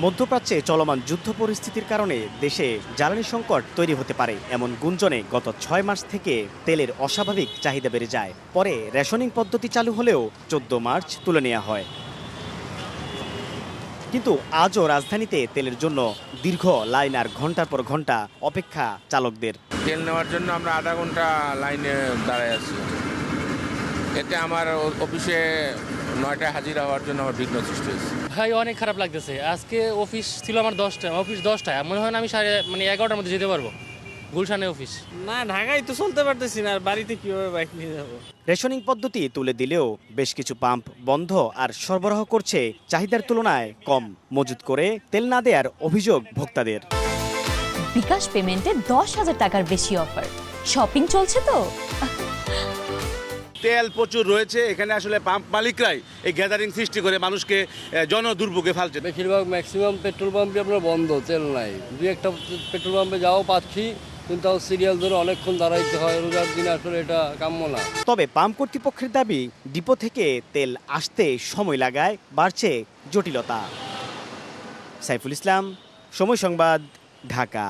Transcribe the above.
মধ্যপ্রাচ্যে চলমান যুদ্ধ পরিস্থিতির কারণে দেশে জ্বালানি সংকট তৈরি হতে পারে এমন গুঞ্জনে গত ৬ মার্চ থেকে তেলের অস্বাভাবিক চাহিদা বেড়ে যায়। পরে রেশনিং পদ্ধতি চালু হলেও ১৪ মার্চ তুলে নেওয়া হয়। কিন্তু আজও রাজধানীতে তেলের জন্য দীর্ঘ লাইন আর ঘন্টার পর ঘন্টা অপেক্ষা চালকদের। তেল নেওয়ার জন্য আমরা আধা ঘন্টা লাইনে দাঁড়ায় আছি। এতে আমার অফিসে ৯টায় হাজিরা হওয়ার জন্য আমার বিঘ্ন সৃষ্টি হয়েছে। ভাই অনেক খারাপ লাগতেছে। আজকে অফিস ছিল আমার 10টায়, অফিস 10টায়, মনে হয় না আমি 11:30টার মধ্যে যেতে পারবো গুলশানে অফিস। না, ঢাকায় তো চলতে পারতেছি না, আর বাড়িতে কিভাবে বাইক নিয়ে যাবো। রেশনিং পদ্ধতি তুলে দিলেও বেশ কিছু পাম্প বন্ধ আর সরবরাহ করছে চাহিদার তুলনায় কম মজুত করে তেল না দেওয়ার অভিযোগ ভোক্তাদের। বিকাশ পেমেন্টে 10,000 টাকার বেশি অফার, শপিং চলছে তো। তেল প্রচুর রয়েছে এখানে, আসলে পাম্প মালিকরাই এই গ্যাদারিং সৃষ্টি করে মানুষকে জনদুর্ভোগে ফেলছে। বেশিরভাগ ম্যাক্সিমাম পেট্রোল পাম্পে আপনার বন্ধ, তেল নাই। দুই একটা পেট্রোল পাম্পে যাও পাচ্ছি, কিন্তু সিরিয়াল ধরে অনেকক্ষণ দাঁড়াইতে হয়। রোজার দিনে আসলে এটা কাম্য না। তবে পাম্প কর্তৃপক্ষের দাবি, ডিপো থেকে তেল আসতে সময় লাগায় বাড়ছে জটিলতা। সাইফুল ইসলাম, সময় সংবাদ, ঢাকা।